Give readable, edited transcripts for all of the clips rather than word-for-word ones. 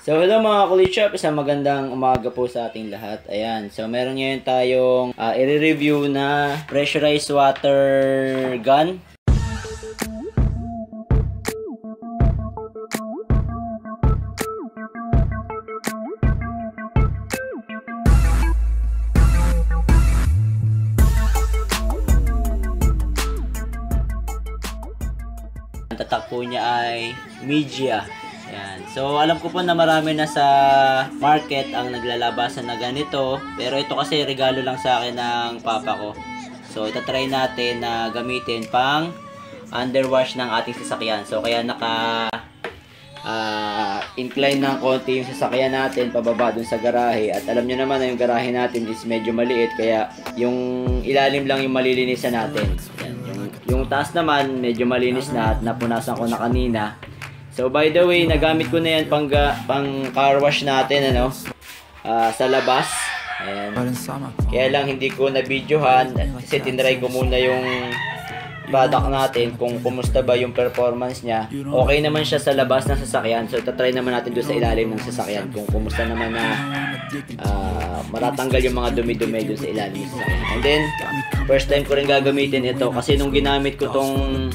So hello mga Kulitshop, isang magandang umaga po sa ating lahat. Ayan, so meron ngayon tayong i-review na pressurized water gun. Ang tatak po niya ay Media. Ayan. So, alam ko po na marami na sa market ang naglalabasan na ganito. Pero ito kasi regalo lang sa akin ng papa ko. So, itatry natin na gamitin pang underwash ng ating sasakyan. So, kaya incline ng konti yung sasakyan natin pababa dun sa garahe. At alam nyo naman na yung garahe natin is medyo maliit. Kaya yung ilalim lang yung malilinisan natin. Ayan. Yung taas naman medyo malinis na at napunasan ko na kanina. So by the way, nagamit ko na yan pang car wash natin sa labas. Ayan. Kaya lang hindi ko na videohan kasi tinry ko muna yung product natin kung kumusta ba yung performance niya. Okay naman siya sa labas ng sasakyan. So tatry naman natin doon sa ilalim ng sasakyan kung kumusta naman na matatanggal yung mga dumi-dumi doon sa ilalim ng sasakyan. And then first time ko rin gagamitin ito kasi nung ginamit ko tong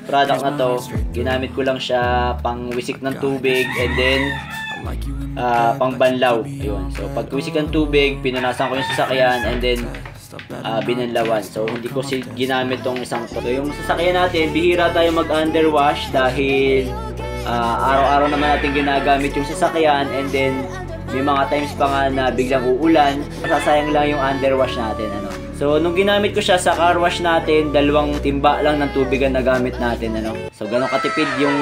product na to, ginamit ko lang siya pang wisik ng tubig and then pang banlaw. Ayun. So pag wisik ng tubig, pinunasan ko yung sasakyan and then binanlawan. So hindi ko ginamit tong isang to. So yung sasakyan natin, bihira tayo mag-underwash dahil araw-araw naman natin ginagamit yung sasakyan and then may mga times pa nga na biglang uulan, masasayang lang yung underwash natin. So, nung ginamit ko siya sa car wash natin, 2 timba lang ng tubig ang nagamit natin. So, ganun katipid yung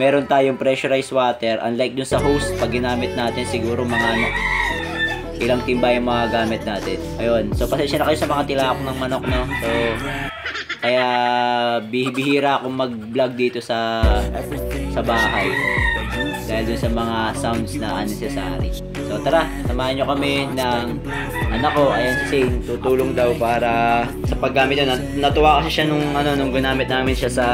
meron tayong pressurized water. Unlike dun sa hose, pag ginamit natin, siguro mga ilang timba yung mga gamit natin. Ayun. So, pasensya na kayo sa mga tilakok ng manok, So, kaya bihira akong mag-vlog dito sa bahay. Dahil dun sa mga sounds na unnecessary. So tara, samahan nyo kami ng anak ko. Ayan si Shane, tutulong daw para sa paggamit niya. Natuwa kasi siya nung ginamit namin siya sa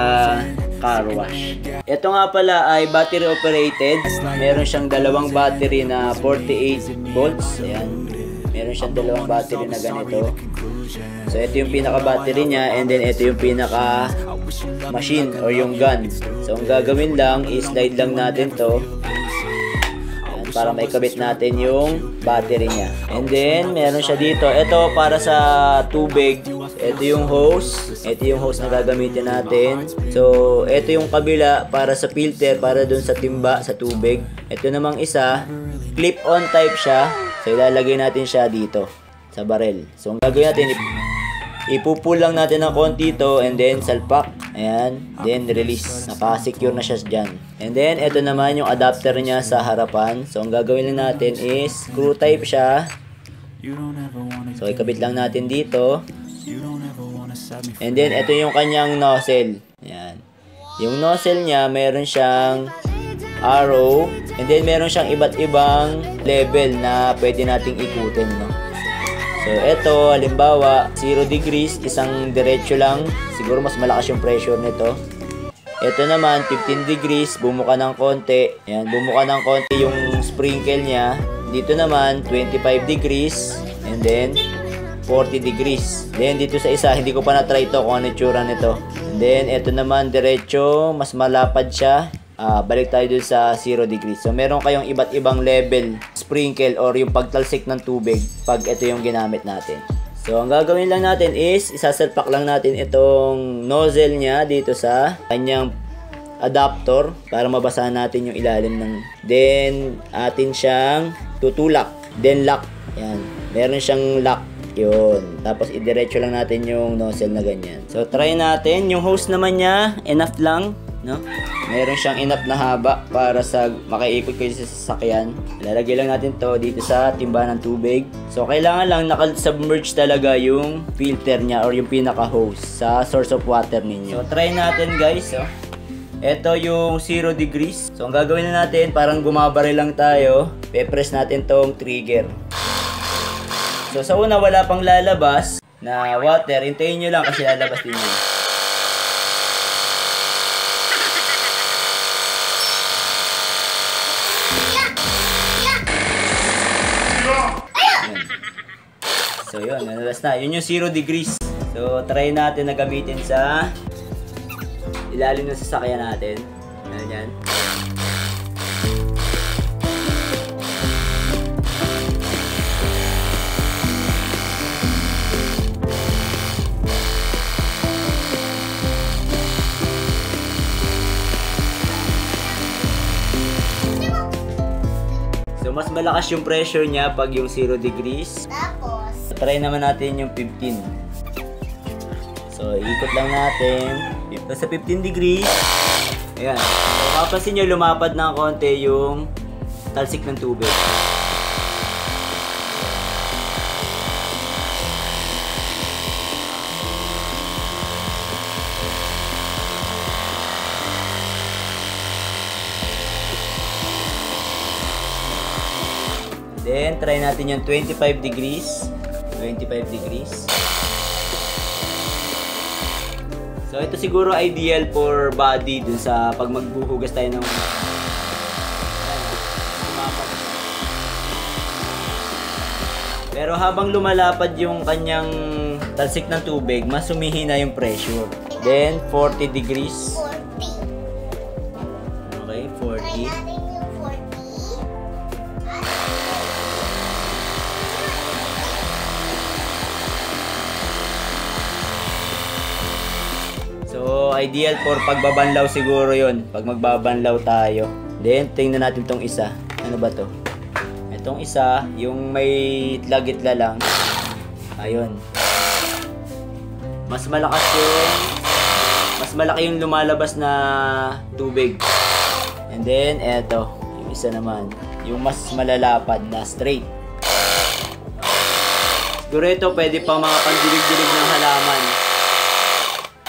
car wash. Ito nga pala ay battery operated. Meron siyang 2 battery na 48 volts. Ayan. Meron siyang 2 battery na ganito. So ito yung pinaka battery niya and then ito yung pinaka machine or yung gun. So ang gagawin lang is slide lang natin to. Ayan, para maikabit natin yung battery niya. And then meron siya dito. Ito para sa tubig. Ito yung hose. Ito yung hose na gagamitin natin. So ito yung kabila para sa filter, para dun sa timba sa tubig. Ito namang isa, clip-on type siya. So ilalagay natin siya dito sa barrel. So ang gagawin natin, ipupull lang natin ng konti ito and then salpak. Ayan, then release. Naka-secure na siya dyan. And then ito naman yung adapter niya sa harapan. So ang gagawin lang natin is screw type siya. So ikabit lang natin dito. And then ito yung kanyang nozzle. Ayan. Yung nozzle niya, meron siyang arrow. And then meron siyang iba't ibang level na pwede nating ikutin, So, ito, halimbawa, 0 degrees, isang diretso lang. Siguro mas malakas yung pressure nito. Ito naman, 15 degrees, bumuka ng konti. Ayan, bumuka ng konti yung sprinkle niya. Dito naman, 25 degrees. And then, 40 degrees. Then, dito sa isa, hindi ko pa na-try ito kung ano itsura nito. And then, ito naman, diretso, mas malapad siya. Balik tayo dun sa 0 degrees. So, meron kayong iba't ibang level sprinkle or yung pagtalsik ng tubig pag ito yung ginamit natin. So, ang gagawin lang natin is isasalpak lang natin itong nozzle niya dito sa kanyang adapter para mabasahan natin yung ilalim ng... Then, atin siyang tutulak. Then, lock. Yan. Meron siyang lock. Yun. Tapos, idiretso lang natin yung nozzle na ganyan. So, try natin. Yung hose naman niya, enough lang. Meron siyang enough na haba para sa makaikot kayo sa sasakyan. Lalagay lang natin to dito sa timba ng tubig. So kailangan lang naka-submerge talaga yung filter niya or yung pinaka hose sa source of water ninyo. So try natin guys. Ito yung 0 degrees. So ang gagawin na natin, parang gumabari lang tayo. Pe-press natin tong trigger. So sa una wala pang lalabas na water. Hintayin nyo lang kasi lalabas din yun. So yun, nanalas na. Yun yung 0 degrees. So try natin na gamitin sa ilalim ng sasakyan natin. Yan. So mas malakas yung pressure niya pag yung 0 degrees. Tapos, Try naman natin yung 15. So ikot lang natin. Sa 15 degrees. Ayan. So mapapansin nyo lumapad ng konti yung talsik ng tubig. Then, try natin yung 25 degrees. 25 degrees. So, ito siguro ideal for body dun sa pag magbuhugas tayo ng pero habang lumalapad yung kanyang talsik ng tubig, mas humihina yung pressure. Then, 40 degrees. 40. Okay, Try 40. natin yung 40. So, ideal for pagbabanlaw siguro yon pag magbabanlaw tayo. Then, tingnan natin tong isa. Ano ba to? Itong isa, yung may itla-gitla lang. Ayun. Mas malaki yung lumalabas na tubig. And then, eto. Yung isa naman. Yung mas malalapad na straight. Siguro ito, pwede pang mga pandilig-dilig ng halaman.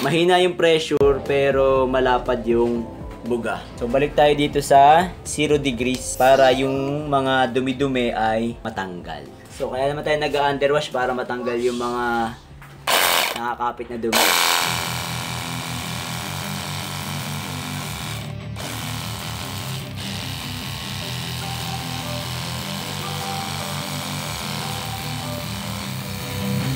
Mahina yung pressure pero malapad yung buga. So balik tayo dito sa 0 degrees para yung mga dumi-dumi ay matanggal. So kaya naman tayo nag-underwash para matanggal yung mga nakakapit na dumi.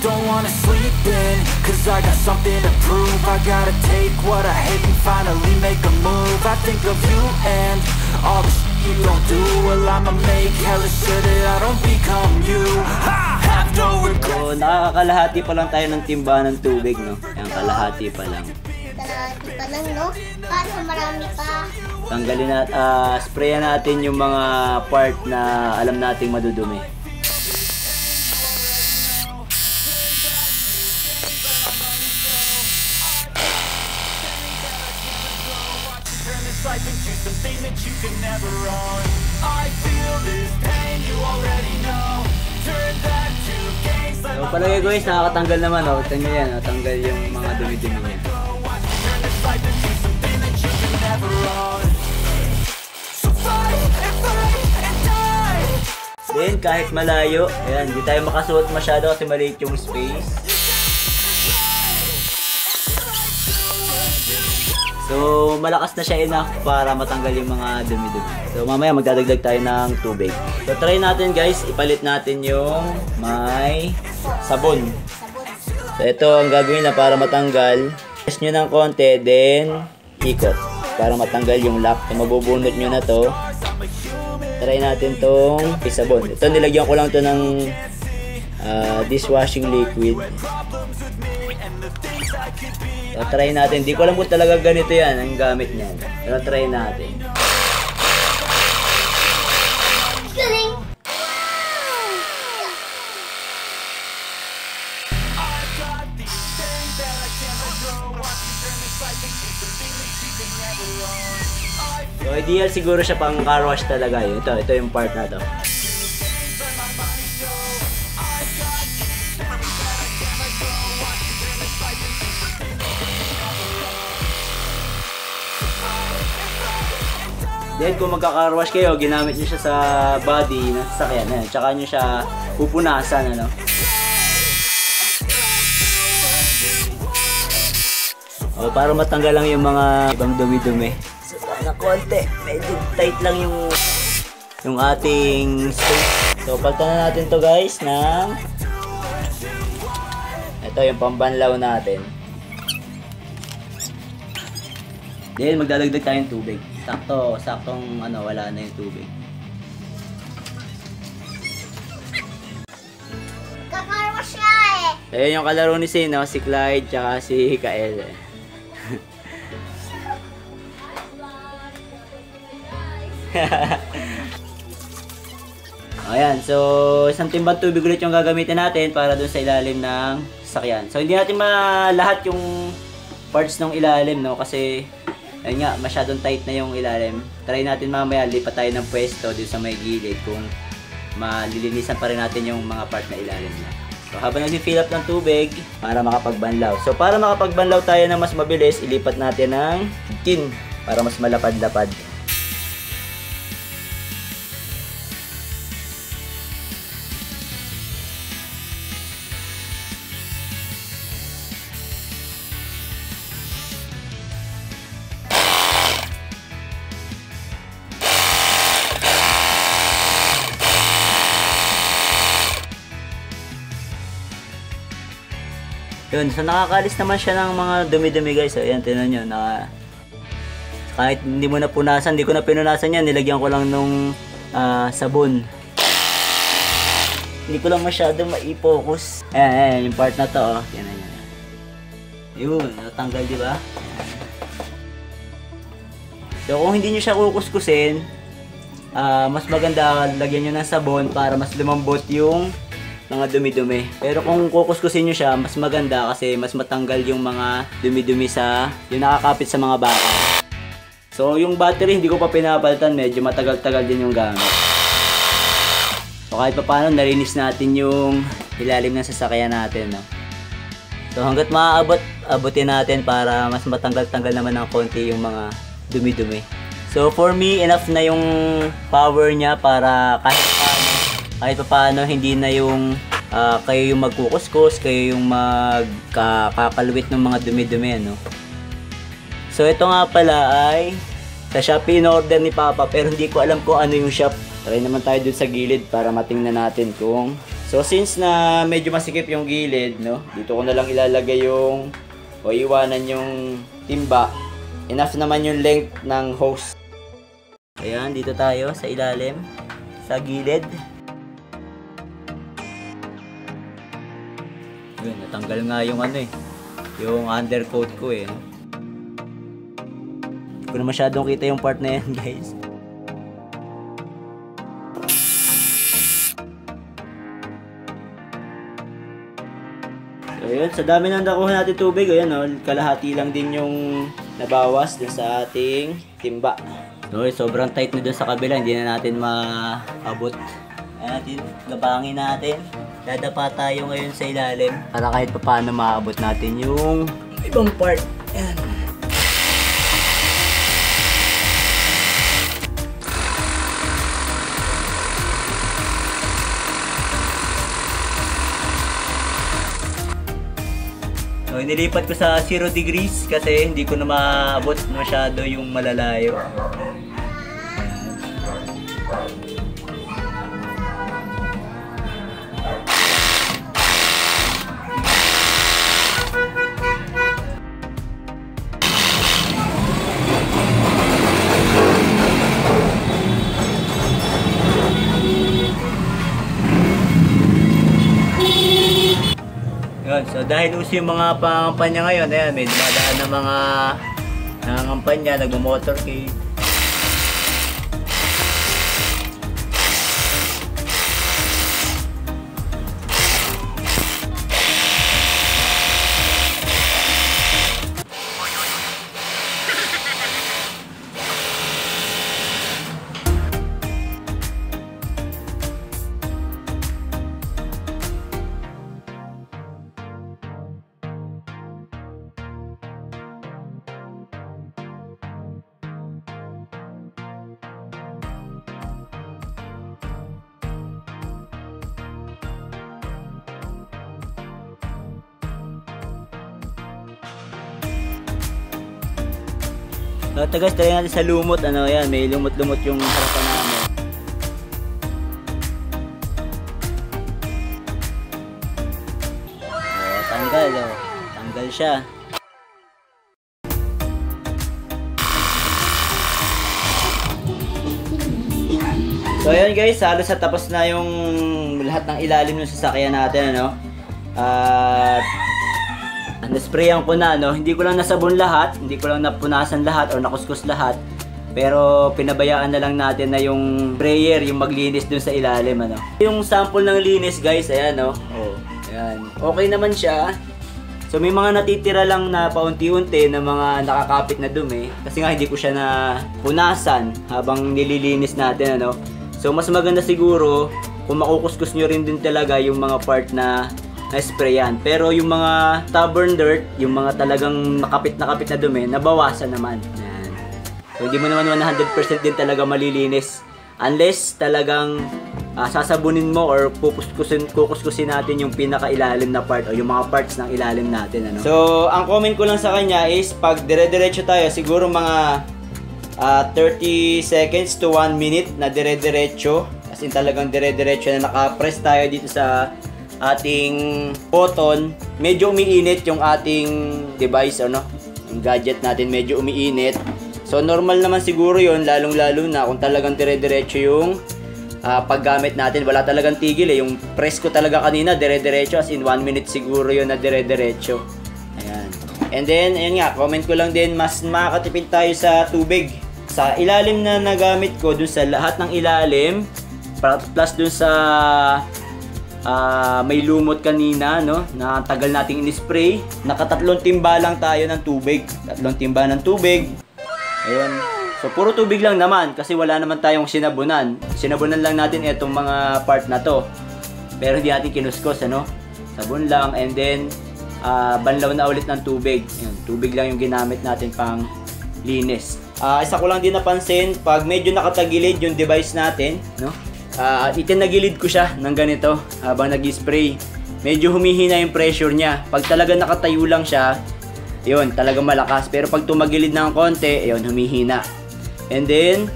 Don't wanna sleep in, cause I got something to prove. I gotta take what I hate and finally make a move. I think of you and all the shit you don't do. Well, I'ma make hella sure that I don't become you. I have no regrets. So nakakalahati pa lang tayo ng timba ng tubig, no? Yan, kalahati pa lang. Kalahati pa lang, no? Kaso marami pa. Tanggalin sprayan natin yung mga part na alam nating madudumi. Life into something that you can never own. I feel this pain, you already know. Turn that to gains. So palagay ko guys, nakakatanggal naman, oh. Tingnan yan, oh. Tanggal yung mga dumi-dumi niya. Turn this life into something that you can never own. So fight and die. Then kahit malayo, ayan, hindi tayo makasuot masyado kasi maliit yung space. So, malakas na siya enough para matanggal yung mga dumi-dumi. So, mamaya magdadagdag tayo ng tubig. So, try natin guys, ipalit natin yung may sabon. So, ito ang gagawin na para matanggal. Press nyo ng konti, then ikot. Para matanggal yung lock. So, mabubunot nyo na to. Try natin tong sabon. Ito, nilagyan ko lang to ng dishwashing liquid. So, try natin. Hindi ko alam kung talaga ganito yan ang gamit niyan. Pero try natin. Galing! So, ideal siguro siya pang car wash talaga. Ito yung part na to. Then kung magka-car wash kayo, ginamit nyo siya sa body ng sasakyan, tsaka nyo siya pupunasan, ano. O, para matanggal lang yung mga ibang dumi-dumi. So, na konti, medyo tight lang yung ating space. So, palitan na natin to guys ng ito yung pambanlaw natin. Dahil magdadagdag tayong tubig. Saktong wala na yung tubig. Kakarwas siya eh. Ayun yung kalaro ni Sin, no? Si Clyde, tsaka si Kael. Ayan, so isang timbang tubig ulit yung gagamitin natin para dun sa ilalim ng sasakyan. So hindi natin lahat yung parts ng ilalim, no? Kasi ayun nga, masyadong tight na yung ilalim. Try natin mamaya, lipat tayo ng pwesto dun sa may gilid kung malilinisan pa rin natin yung mga part na ilalim na. So habang nag-fill up ng tubig para makapagbanlaw. So para makapagbanlaw tayo na mas mabilis, ilipat natin ng tin para mas malapad-lapad. Yun, so nakakalis naman siya ng mga dumi-dumi guys. So ayan, tinan nyo, kahit hindi mo na punasan, hindi ko na pinunasan yan, nilagyan ko lang nung sabon. Hindi ko lang masyado ma-focus. Ayan, yung part na to, oh. Yan. Yun, natanggal, di ba? So kung hindi nyo siya kukuskusin, mas maganda lagyan nyo ng sabon para mas lumambot yung mga dumi-dumi. Pero kung kukuskusin nyo siya, mas maganda kasi mas matanggal yung mga dumi-dumi yung nakakapit sa mga bakal. So yung battery hindi ko pa pinapalitan, medyo matagal-tagal din yung gamit. So kahit pa paano narinis natin yung ilalim ng sasakyan natin, no? So hanggat maaabot, abutin natin para mas matanggal-tanggal naman ng konti yung mga dumi-dumi. So for me, enough na yung power niya para kahit pa paano hindi na yung kayo yung magkukuskus, kayo yung magkakalwit ng mga dumi-dumi, ano. So ito nga pala ay sa Shopee in order ni Papa, pero hindi ko alam kung ano yung shop. Try naman tayo dun sa gilid para matingnan natin kung... So since na medyo masikip yung gilid, no, dito ko na lang ilalagay yung iwanan yung timba. Enough naman yung length ng hose. Ayan, dito tayo sa ilalim, sa gilid. Yun, natanggal nga yung yung undercoat ko eh. Hindi ko na masyadong kita yung part na yan, guys. So yun, sa dami ng nakuha natin tubig, ayan, kalahati lang din yung nabawas dun sa ating timba. So sobrang tight na dun sa kabila, hindi na natin maabot. Ayan, gabangin natin. Dadapa tayo ngayon sa ilalim para kahit pa paano maabot natin yung ibang part. Ayan. So inilipat ko sa 0 degrees kasi hindi ko na maabot masyado yung malalayo. So dahil uso yung mga pangampanya ngayon, ayan, may dumadaan na mga nangangampanya, nagmo-motorcade. So guys, tayo natin sa lumot, yan, may lumot-lumot yung harapan namin. So, tanggal. Mahal siya. So ayun guys, halos na tapos na yung lahat ng ilalim ng sasakyan natin, ano. At nasprayan ko na, no. Hindi ko lang nasabon lahat, hindi ko lang napunasan lahat o nakuskus lahat. Pero pinabayaan na lang natin na yung sprayer yung maglinis dun sa ilalim, ano. Yung sample ng linis guys, ayan, no. Oh, ayan. Okay naman siya. So may mga natitira lang na paunti-unti na mga nakakapit na dumi kasi nga hindi ko siya na punasan habang nililinis natin, ano. So mas maganda siguro kung makukuskus nyo rin din talaga yung mga part na sprayan. Pero yung mga stubborn dirt, yung mga talagang nakapit na dumi, nabawasan naman. Yan. So hindi mo naman 100% din talaga malilinis unless talagang sasabunin mo or kukuskusin natin yung pinakailalim na part o yung mga parts ng ilalim natin, ano. So ang comment ko lang sa kanya is pag dire-diretso tayo, siguro mga 30 seconds to 1 minute na dire-diretso, as in talagang dire-diretso na naka-press tayo dito sa ating button. Medyo umiinit yung ating device, ano, yung gadget natin medyo umiinit. So normal naman siguro yon, lalong-lalo na kung talagang dire-diretso yung paggamit natin. Wala talagang tigil eh. Yung press ko talaga kanina dire-diretso, as in 1 minute siguro yon na dire-diretso. Ayan. And then, ayun nga, comment ko lang din, mas makakatipid tayo sa tubig. Sa ilalim na nagamit ko, dun sa lahat ng ilalim, plus dun sa may lumot kanina, no, na tagal nating in-spray, nakatatlong timba lang tayo ng tubig. Tatlong timba ng tubig. Ayun. So, puro tubig lang naman kasi wala naman tayong sinabunan. Sinabunan lang natin itong mga part na to. Pero hindi natin kinuskos, ano. Sabon lang, and then banlaw na ulit ng tubig. Ayun, tubig lang yung ginamit natin pang linis. Isa ko lang din napansin, pag medyo nakatagilid yung device natin, no? Itinagilid ko siya ng ganito habang nag-spray. Medyo humihina yung pressure niya. Pag talaga nakatayo lang siya, yun, talagang malakas. Pero pag tumagilid ng konti, yun, humihina. And then,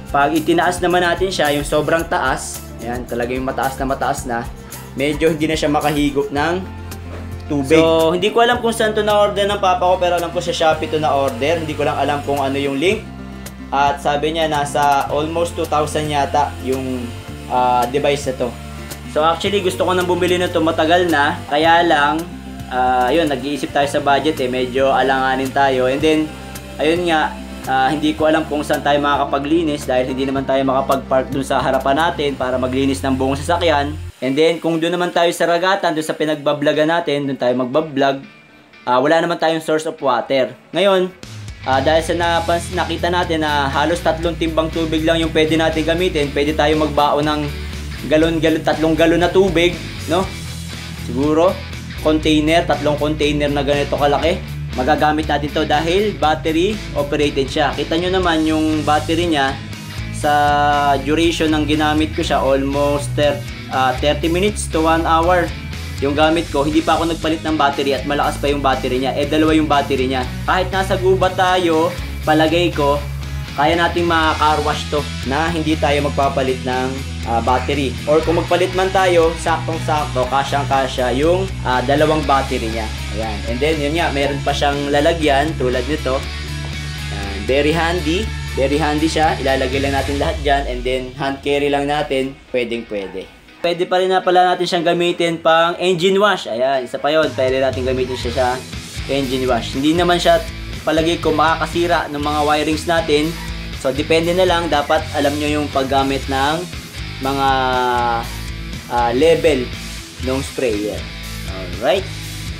pag itinaas naman natin siya, yung sobrang taas, yan, talaga yung mataas na, medyo hindi na siya makahigop ng tubig. So, hindi ko alam kung saan to na-order ng papa ko, pero alam ko sa Shopee to na-order. Hindi ko lang alam kung ano yung link. At sabi niya, nasa almost 2,000 yata yung device na to. So, actually, gusto ko nang bumili na to matagal na. Kaya lang, ayun, nag-iisip tayo sa budget eh. Medyo alanganin tayo. And then, ayun nga, hindi ko alam kung saan tayo makakapaglinis dahil hindi naman tayo makapag-park dun sa harapan natin para maglinis ng buong sasakyan. And then, kung doon naman tayo sa ragatan, doon sa pinagbablagan natin, doon tayo magbablog, wala naman tayong source of water. Ngayon, dahil sa nakita natin na halos 3 timbang tubig lang yung pwede natin gamitin, pwede tayo magbaon ng 3 galon na tubig, no? Siguro, 3 container na ganito kalaki. Magagamit natin to dahil battery operated siya. Kita nyo naman yung battery niya sa duration ng ginamit ko siya, almost 30 minutes to 1 hour yung gamit ko. Hindi pa ako nagpalit ng battery at malakas pa yung battery niya. Dalawa yung battery niya. Kahit nasa gubat tayo, palagay ko, kaya nating maka-car wash to na hindi tayo magpapalit ng battery. Or kung magpalit man tayo, saktong-sakto, kasyang-kasya yung dalawang battery niya. Ayan. And then, yun nga, meron pa siyang lalagyan tulad nito. Ayan. Very handy. Very handy siya. Ilalagay lang natin lahat dyan. And then, hand carry lang natin. Pwedeng-pwede. Pwede pa rin na pala natin siyang gamitin pang engine wash. Ayan, isa pa yun. Pwede natin gamitin siya sa engine wash. Hindi naman siya palagi ko makakasira ng mga wirings natin. So, depende na lang. Dapat alam nyo yung paggamit ng mga level ng sprayer. Alright.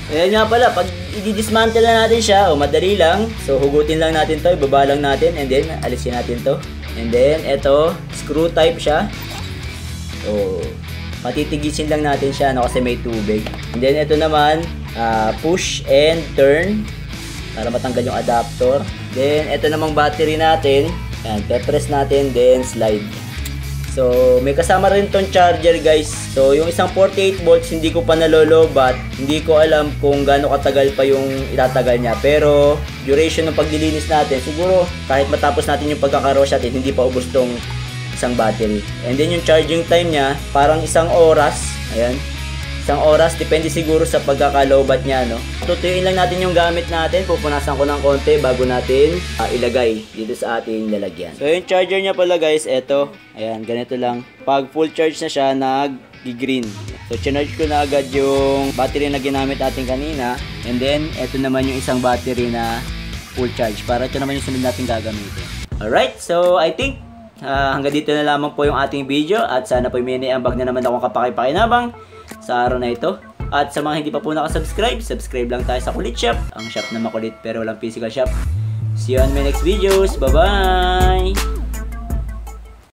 Ayan nga pala, pag i-dismantle na natin siya, madali lang. So, hugutin lang natin to, ibaba lang natin, and then, alisin natin to. And then, eto, screw type siya. So, patitigisin lang natin siya, no, kasi may tubig. And then, ito naman, push and turn para matanggal yung adapter. Then, ito namang battery natin. Yan, pe-press natin, then slide. So, may kasama rin tong charger, guys. So, yung isang 48 volts, hindi ko pa nalolobat. Hindi ko alam kung gaano katagal pa yung itatagal niya. Pero, duration ng paglilinis natin, siguro, kahit matapos natin yung pagkakarosh natin, hindi pa ubos tong isang battery. And then, yung charging time niya, parang 1 oras. Ayan. isang oras, depende siguro sa pagkakalobat niya, no? Tutuyuin lang natin yung gamit natin, pupunasan ko ng konti bago natin ilagay dito sa ating lalagyan. So yung charger niya pala guys, eto, ayan, ganito lang. Pag full charge na siya, nag-green. So charge ko na agad yung battery na ginamit natin kanina, and then eto naman yung isang battery na full charge, para ito naman yung sunod natin gagamitin. Alright, so I think hanggang dito na lamang po yung ating video, at sana po may naiambag na naman akong kapaki-pakinabang sa araw na ito. At sa mga hindi pa po nakasubscribe, subscribe lang tayo sa Kulit Shop, ang shop na makulit pero walang physical shop. See you on my next videos. Bye-bye!